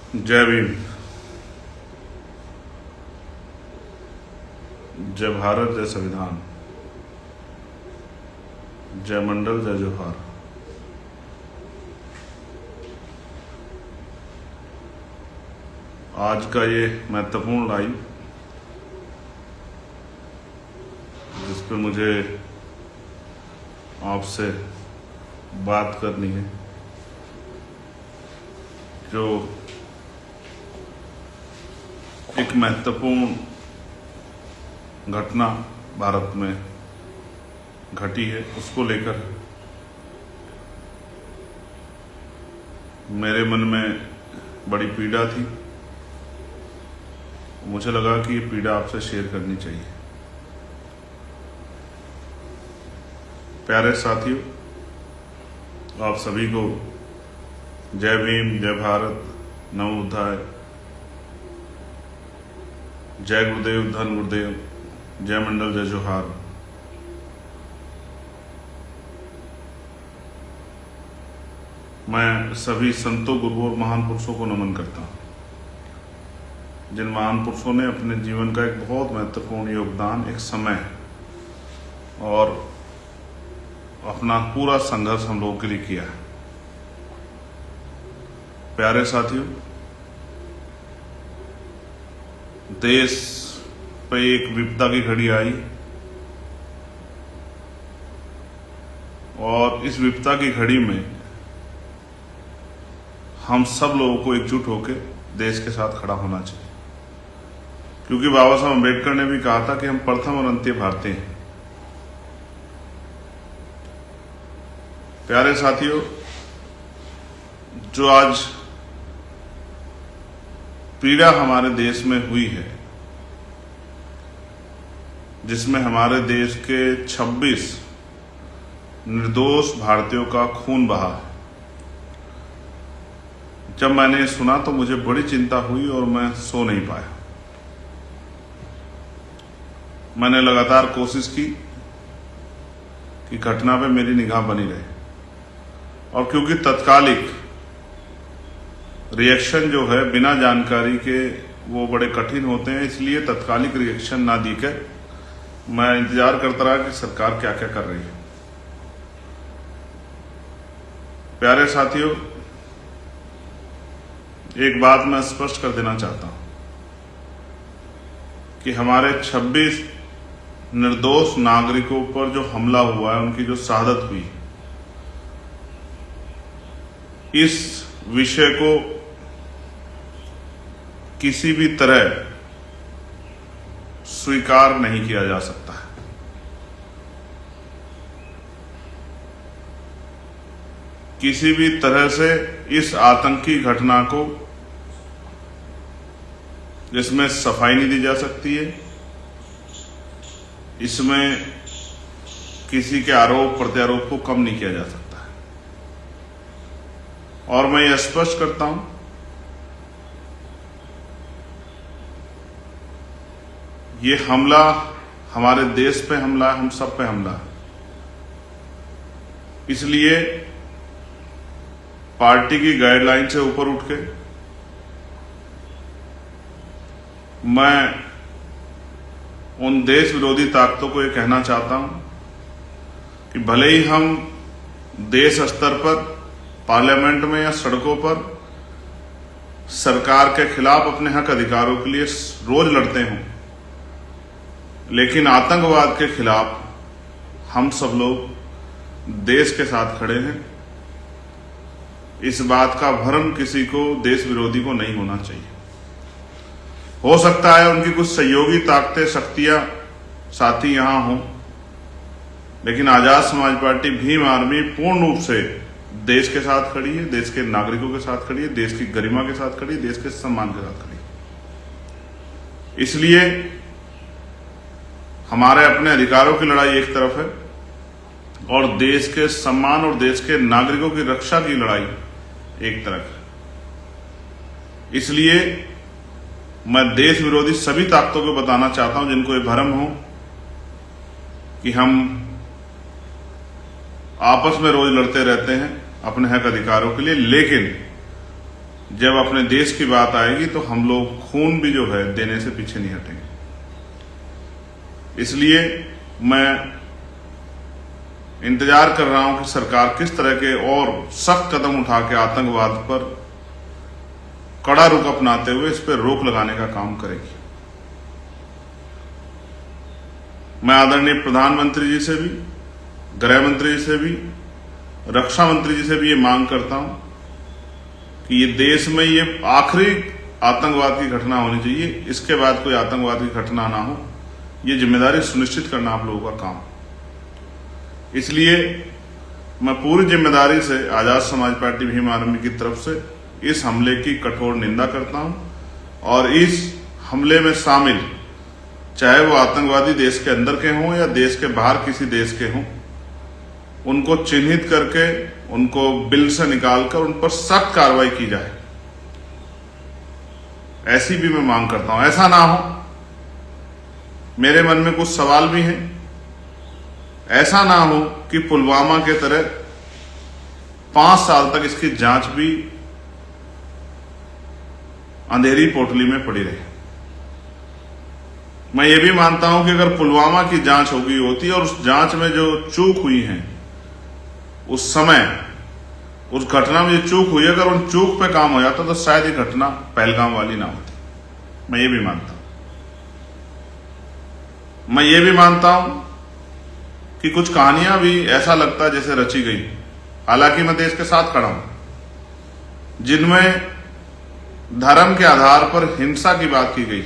जय भीम। जय भारत, जय संविधान, जय मंडल, जय जोहार। आज का ये महत्वपूर्ण लाइव जिस पे मुझे आपसे बात करनी है, जो एक महत्वपूर्ण घटना भारत में घटी है, उसको लेकर मेरे मन में बड़ी पीड़ा थी। मुझे लगा कि ये पीड़ा आपसे शेयर करनी चाहिए। प्यारे साथियों, आप सभी को जय भीम, जय भारत, नमो बुद्धाय, जय गुरुदेव, धन गुरुदेव, जय मंडल, जय जोहार। मैं सभी संतों, गुरुओं और महान पुरुषों को नमन करता हूँ, जिन महान पुरुषों ने अपने जीवन का एक बहुत महत्वपूर्ण योगदान एक समय और अपना पूरा संघर्ष हम लोगों के लिए किया है। प्यारे साथियों, देश पे एक विपदा की घड़ी आई और इस विपदा की घड़ी में हम सब लोगों को एकजुट होकर देश के साथ खड़ा होना चाहिए, क्योंकि बाबा साहब अम्बेडकर ने भी कहा था कि हम प्रथम और अंत्य भारतीय हैं। प्यारे साथियों, जो आज पीड़ा हमारे देश में हुई है, जिसमें हमारे देश के 26 निर्दोष भारतीयों का खून बहा है, जब मैंने सुना तो मुझे बड़ी चिंता हुई और मैं सो नहीं पाया। मैंने लगातार कोशिश की कि घटना पे मेरी निगाह बनी रहे, और क्योंकि तत्कालिक रिएक्शन जो है बिना जानकारी के वो बड़े कठिन होते हैं, इसलिए तत्कालिक रिएक्शन ना देकर मैं इंतजार करता रहा कि सरकार क्या क्या कर रही है। प्यारे साथियों, एक बात मैं स्पष्ट कर देना चाहता हूं कि हमारे 26 निर्दोष नागरिकों पर जो हमला हुआ है, उनकी जो शहादत हुई, इस विषय को किसी भी तरह स्वीकार नहीं किया जा सकता है। किसी भी तरह से इस आतंकी घटना को, जिसमें सफाई नहीं दी जा सकती है, इसमें किसी के आरोप प्रत्यारोप को कम नहीं किया जा सकता है। और मैं यह स्पष्ट करता हूं, ये हमला हमारे देश पे हमला, हम सब पे हमला है। इसलिए पार्टी की गाइडलाइन से ऊपर उठ के मैं उन देश विरोधी ताकतों को ये कहना चाहता हूं कि भले ही हम देश स्तर पर, पार्लियामेंट में या सड़कों पर सरकार के खिलाफ अपने हक अधिकारों के लिए रोज लड़ते हों, लेकिन आतंकवाद के खिलाफ हम सब लोग देश के साथ खड़े हैं। इस बात का भ्रम किसी को, देश विरोधी को नहीं होना चाहिए। हो सकता है उनकी कुछ सहयोगी ताकतें, शक्तियां, साथी यहां हों, लेकिन आजाद समाज पार्टी, भीम आर्मी पूर्ण रूप से देश के साथ खड़ी है, देश के नागरिकों के साथ खड़ी है, देश की गरिमा के साथ खड़ी है, देश के सम्मान के साथ खड़ी है। इसलिए हमारे अपने अधिकारों की लड़ाई एक तरफ है और देश के सम्मान और देश के नागरिकों की रक्षा की लड़ाई एक तरफ है। इसलिए मैं देश विरोधी सभी ताकतों को बताना चाहता हूं, जिनको ये भ्रम हो कि हम आपस में रोज लड़ते रहते हैं अपने हक अधिकारों के लिए, लेकिन जब अपने देश की बात आएगी तो हम लोग खून भी जो है देने से पीछे नहीं हटेंगे। इसलिए मैं इंतजार कर रहा हूं कि सरकार किस तरह के और सख्त कदम उठा के आतंकवाद पर कड़ा रुख अपनाते हुए इस पर रोक लगाने का काम करेगी। मैं आदरणीय प्रधानमंत्री जी से भी, गृह मंत्री जी से भी, रक्षा मंत्री जी से भी ये मांग करता हूं कि ये देश में ये आखिरी आतंकवाद की घटना होनी चाहिए, इसके बाद कोई आतंकवाद की घटना ना हो। ये जिम्मेदारी सुनिश्चित करना आप लोगों का काम। इसलिए मैं पूरी जिम्मेदारी से आजाद समाज पार्टी भीम आर्मी की तरफ से इस हमले की कठोर निंदा करता हूं और इस हमले में शामिल चाहे वो आतंकवादी देश के अंदर के हों या देश के बाहर किसी देश के हों, उनको चिन्हित करके उनको बिल से निकालकर उन पर सख्त कार्रवाई की जाए, ऐसी भी मैं मांग करता हूं। ऐसा ना हो, मेरे मन में कुछ सवाल भी हैं, ऐसा ना हो कि पुलवामा के तरह 5 साल तक इसकी जांच भी अंधेरी पोटली में पड़ी रहे। मैं ये भी मानता हूं कि अगर पुलवामा की जांच हो गई होती और उस जांच में जो चूक हुई है, उस समय उस घटना में जो चूक हुई, अगर उन चूक पे काम हो जाता तो शायद ये घटना पहलगाम वाली ना होती। मैं ये भी मानता हूं। मैं ये भी मानता हूं कि कुछ कहानियां भी ऐसा लगता है जैसे रची गई, हालांकि मैं देश के साथ खड़ा हूं, जिनमें धर्म के आधार पर हिंसा की बात की गई,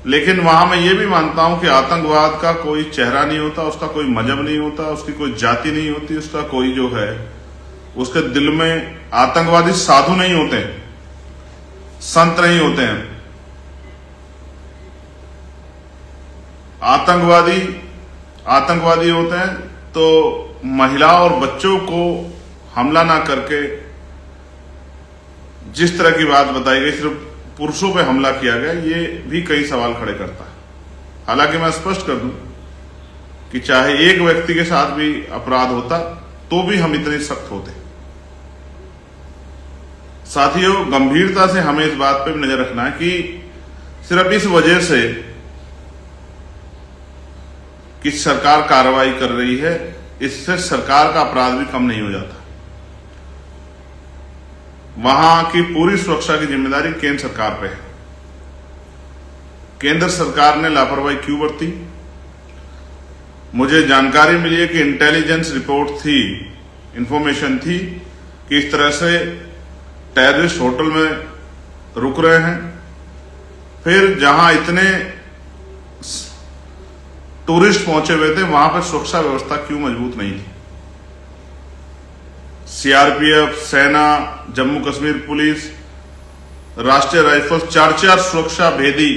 लेकिन वहां मैं ये भी मानता हूं कि आतंकवाद का कोई चेहरा नहीं होता, उसका कोई मजहब नहीं होता, उसकी कोई जाति नहीं होती, उसका कोई जो है उसके दिल में आतंकवादी साधु नहीं होते, संत नहीं होते हैं। आतंकवादी होते हैं तो महिला और बच्चों को हमला ना करके, जिस तरह की बात बताई गई सिर्फ पुरुषों पे हमला किया गया, ये भी कई सवाल खड़े करता है। हालांकि मैं स्पष्ट कर दूं कि चाहे एक व्यक्ति के साथ भी अपराध होता तो भी हम इतने सख्त होते। साथियों, गंभीरता से हमें इस बात पे भी नजर रखना है कि सिर्फ इस वजह से कि सरकार कार्रवाई कर रही है, इससे सरकार का अपराध भी कम नहीं हो जाता। वहां की पूरी सुरक्षा की जिम्मेदारी केंद्र सरकार पे है। केंद्र सरकार ने लापरवाही क्यों बरती? मुझे जानकारी मिली है कि इंटेलिजेंस रिपोर्ट थी, इंफॉर्मेशन थी कि इस तरह से टेररिस्ट होटल में रुक रहे हैं, फिर जहां इतने टूरिस्ट पहुंचे हुए थे वहां पर सुरक्षा व्यवस्था क्यों मजबूत नहीं थी? सीआरपीएफ, सेना, जम्मू कश्मीर पुलिस, राष्ट्रीय राइफल्स, 4 सुरक्षा भेदी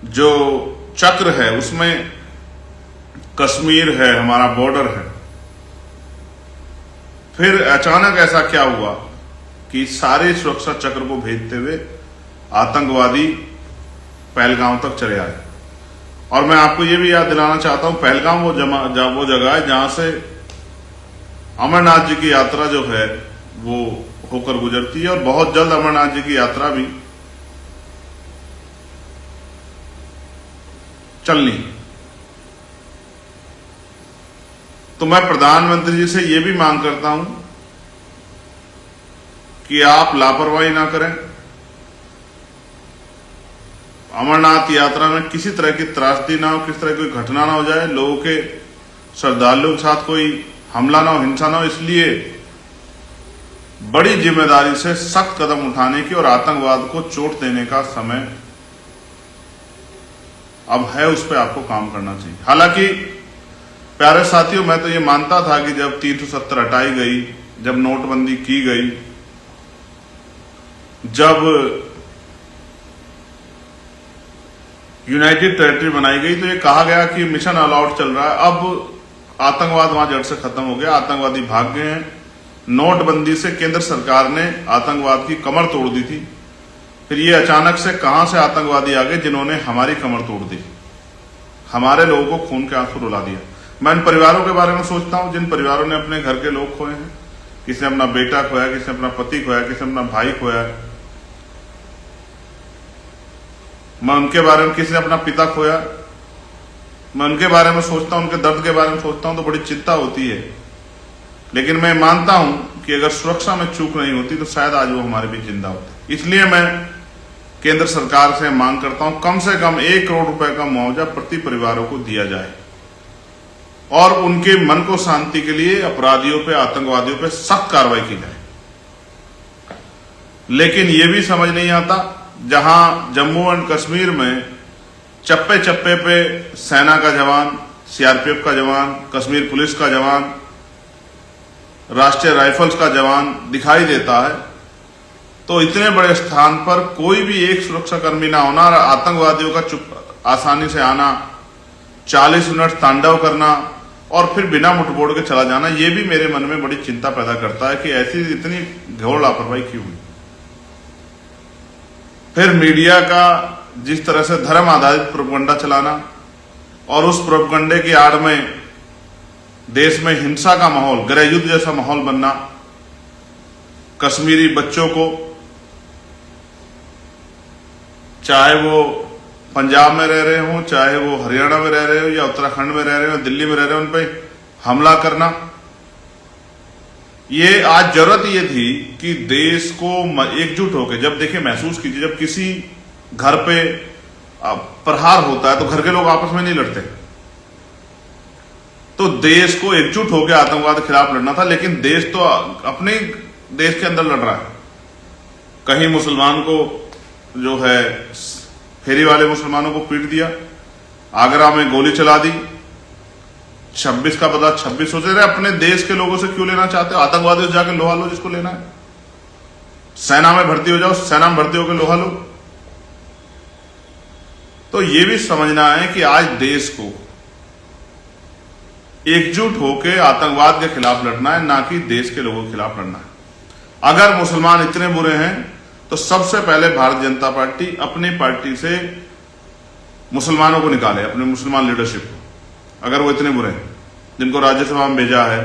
जो चक्र है, उसमें कश्मीर है, हमारा बॉर्डर है। फिर अचानक ऐसा क्या हुआ कि सारे सुरक्षा चक्र को भेजते हुए आतंकवादी पहलगाम तक चले आए। और मैं आपको यह भी याद दिलाना चाहता हूं, पहलगाम वो जगह है जहां से अमरनाथ जी की यात्रा जो है वो होकर गुजरती है, और बहुत जल्द अमरनाथ जी की यात्रा भी चलनी। तो मैं प्रधानमंत्री जी से यह भी मांग करता हूं कि आप लापरवाही ना करें। अमरनाथ यात्रा में किसी तरह की त्रासदी ना हो, किसी तरह की घटना ना हो जाए, लोगों के, श्रद्धालुओं के साथ कोई हमला ना हो, हिंसा ना हो। इसलिए बड़ी जिम्मेदारी से सख्त कदम उठाने की और आतंकवाद को चोट देने का समय अब है, उस पर आपको काम करना चाहिए। हालांकि प्यारे साथियों, मैं तो ये मानता था कि जब 370 हटाई गई, जब नोटबंदी की गई, जब यूनाइटेड टेरिटरी बनाई गई, तो ये कहा गया कि मिशन ऑल आउट चल रहा है, अब आतंकवाद वहां जड़ से खत्म हो गया, आतंकवादी भाग गए हैं। नोटबंदी से केंद्र सरकार ने आतंकवाद की कमर तोड़ दी थी। फिर ये अचानक से कहां से आतंकवादी आ गए जिन्होंने हमारी कमर तोड़ दी, हमारे लोगों को खून के आंसू रुला दिया। मैं इन परिवारों के बारे में सोचता हूं जिन परिवारों ने अपने घर के लोग खोए हैं, किसी ने अपना बेटा खोया, किसी ने अपना पति खोया, किसी ने अपना भाई खोया। मैं उनके बारे में, किसी ने अपना पिता खोया, मैं उनके बारे में सोचता हूं, उनके दर्द के बारे में सोचता हूं तो बड़ी चिंता होती है। लेकिन मैं मानता हूं कि अगर सुरक्षा में चूक नहीं होती तो शायद आज वो हमारे भी जिंदा होते। इसलिए मैं केंद्र सरकार से मांग करता हूं कम से कम 1 करोड़ रुपए का मुआवजा प्रति परिवारों को दिया जाए और उनके मन को शांति के लिए अपराधियों पे, आतंकवादियों पे सख्त कार्रवाई की जाए। लेकिन यह भी समझ नहीं आता, जहां जम्मू एंड कश्मीर में चप्पे चप्पे पे सेना का जवान, सीआरपीएफ का जवान, कश्मीर पुलिस का जवान, राष्ट्रीय राइफल्स का जवान दिखाई देता है, तो इतने बड़े स्थान पर कोई भी एक सुरक्षाकर्मी ना होना और आतंकवादियों का चुप आसानी से आना, 40 मिनट तांडव करना और फिर बिना मुठभेड़ के चला जाना, यह भी मेरे मन में बड़ी चिंता पैदा करता है कि ऐसी इतनी घोर लापरवाही क्यों हुई। फिर मीडिया का जिस तरह से धर्म आधारित प्रोपगंडा चलाना और उस प्रोपगंडे की आड़ में देश में हिंसा का माहौल, गृह युद्ध जैसा माहौल बनना, कश्मीरी बच्चों को, चाहे वो पंजाब में रह रहे हो, चाहे वो हरियाणा में रह रहे हो या उत्तराखंड में रह रहे हो, दिल्ली में रह रहे हो, उन पर हमला करना। ये आज जरूरत ये थी कि देश को एकजुट होकर, जब देखिए महसूस कीजिए, जब किसी घर पे प्रहार होता है तो घर के लोग आपस में नहीं लड़ते, तो देश को एकजुट होकर आतंकवाद के खिलाफ लड़ना था। लेकिन देश तो अपने देश के अंदर लड़ रहा है। कहीं मुसलमान को जो है फेरी वाले मुसलमानों को पीट दिया, आगरा में गोली चला दी, 26 का बदला 26 सोचे रहे। अपने देश के लोगों से क्यों लेना चाहते हो? आतंकवादियों से जाकर लोहा लो जिसको लेना है, सेना में भर्ती हो जाओ, सेना में भर्ती होकर लोहा लो। तो यह भी समझना है कि आज देश को एकजुट होकर आतंकवाद के खिलाफ लड़ना है, ना कि देश के लोगों के खिलाफ लड़ना है। अगर मुसलमान इतने बुरे हैं तो सबसे पहले भारतीय जनता पार्टी अपनी पार्टी से मुसलमानों को निकाले, अपने मुसलमान लीडरशिप को। अगर वो इतने बुरे हैं, जिनको राज्यसभा में भेजा है,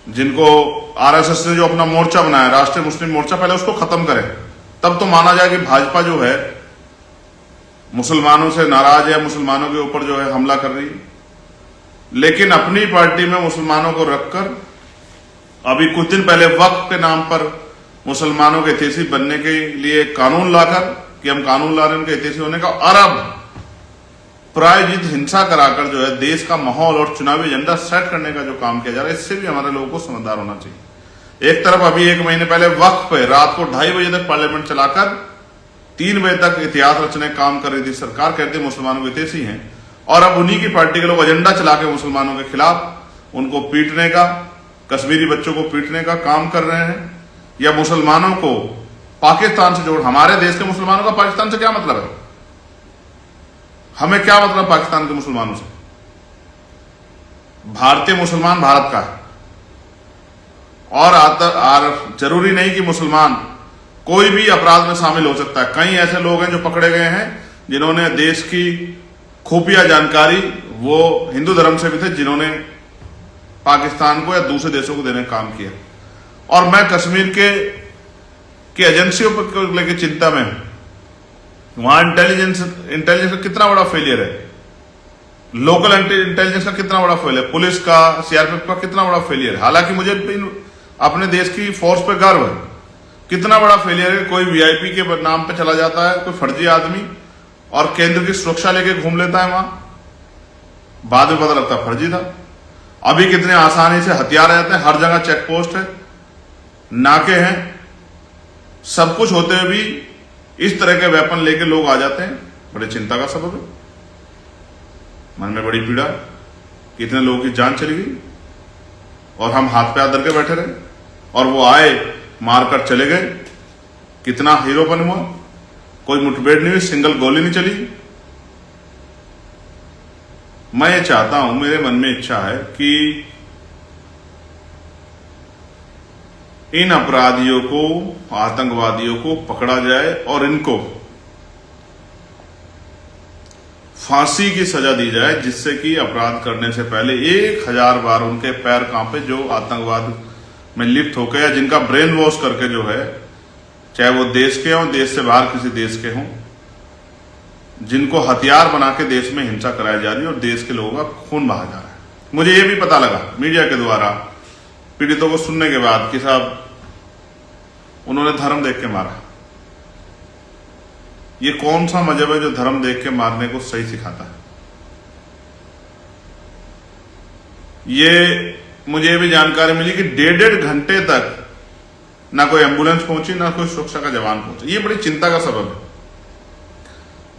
जिनको आरएसएस ने जो अपना मोर्चा बनाया, राष्ट्रीय मुस्लिम मोर्चा, पहले उसको खत्म करें, तब तो माना जाए कि भाजपा जो है मुसलमानों से नाराज है, मुसलमानों के ऊपर जो है हमला कर रही है। लेकिन अपनी पार्टी में मुसलमानों को रखकर, अभी कुछ दिन पहले वक्फ के नाम पर मुसलमानों के हितैषी बनने के लिए कानून लाकर, कि हम कानून ला रहे हैं उनके हितैषी होने का, और अब प्रायोजित हिंसा कराकर जो है देश का माहौल और चुनावी एजेंडा सेट करने का जो काम किया जा रहा है, इससे भी हमारे लोगों को समझदार होना चाहिए। एक तरफ अभी 1 महीने पहले वक्फ पे रात को 2:30 बजे तक पार्लियामेंट चलाकर 3 बजे तक इतिहास रचने काम कर रही थी सरकार, कहते मुसलमानों के हितैषी हैं, और अब उन्हीं की पार्टी के लोग एजेंडा चला के मुसलमानों के खिलाफ उनको पीटने का, कश्मीरी बच्चों को पीटने का काम कर रहे हैं, या मुसलमानों को पाकिस्तान से जोड़। हमारे देश के मुसलमानों का पाकिस्तान से क्या मतलब है? हमें क्या मतलब पाकिस्तान के मुसलमानों से? भारतीय मुसलमान भारत का है, और जरूरी नहीं कि मुसलमान कोई भी अपराध में शामिल हो सकता है। कई ऐसे लोग हैं जो पकड़े गए हैं जिन्होंने देश की खुफिया जानकारी, वो हिंदू धर्म से भी थे, जिन्होंने पाकिस्तान को या दूसरे देशों को देने का काम किया। और मैं कश्मीर के एजेंसियों पर लेकर चिंता में हूं। वहां इंटेलिजेंस का कितना बड़ा फेलियर है, लोकल इंटेलिजेंस का कितना बड़ा फेलियर है, पुलिस का, सीआरपीएफ का कितना बड़ा फेलियर है। हालांकि मुझे अपने देश की फोर्स पे गर्व है, कितना बड़ा फेलियर है। कोई वीआईपी के नाम पे चला जाता है, कोई फर्जी आदमी, और केंद्र की सुरक्षा लेके घूम लेता है वहां, बाद में पता लगता है फर्जी था। अभी कितने आसानी से हथियार रहते हैं, हर जगह चेक पोस्ट है, नाके हैं, सब कुछ होते हुए भी इस तरह के वेपन लेके लोग आ जाते हैं। बड़े चिंता का सबब है, मन में बड़ी पीड़ा, कितने लोगों की जान चली गई और हम हाथ पे हाथ धर के बैठे रहे, और वो आए मारकर चले गए। कितना हीरोपन हुआ, कोई मुठभेड़ नहीं हुई, सिंगल गोली नहीं चली। मैं ये चाहता हूं, मेरे मन में इच्छा है कि इन अपराधियों को, आतंकवादियों को पकड़ा जाए और इनको फांसी की सजा दी जाए, जिससे कि अपराध करने से पहले 1000 बार उनके पैर कांपे, जो आतंकवाद में लिप्त होकर या जिनका ब्रेन वॉश करके जो है, चाहे वो देश के हों, देश से बाहर किसी देश के हों, जिनको हथियार बना के देश में हिंसा कराई जा रही है और देश के लोगों का खून बहा जा रहा है। मुझे ये भी पता लगा मीडिया के द्वारा पीड़ितों को सुनने के बाद कि साहब उन्होंने धर्म देख के मारा। ये कौन सा मजहब है जो धर्म देख के मारने को सही सिखाता है? ये मुझे भी जानकारी मिली कि 1.5 घंटे तक ना कोई एम्बुलेंस पहुंची, ना कोई सुरक्षा का जवान पहुंचा। ये बड़ी चिंता का सबब है।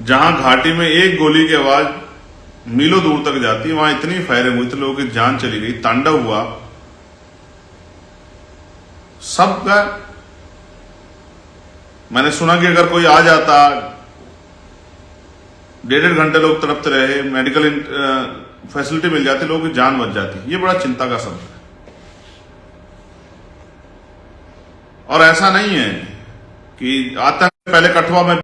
जहां घाटी में एक गोली की आवाज मीलों दूर तक जाती है, वहां इतनी फायरिंग हुई, इतने लोगों की जान चली गई, तांडव हुआ सबका। मैंने सुना कि अगर कोई आ जाता, 1.5 घंटे लोग तड़पते रहे, मेडिकल फैसिलिटी मिल जाती, लोगों की जान बच जाती। ये बड़ा चिंता का सबब है। और ऐसा नहीं है कि आतंक पहले कठुआ में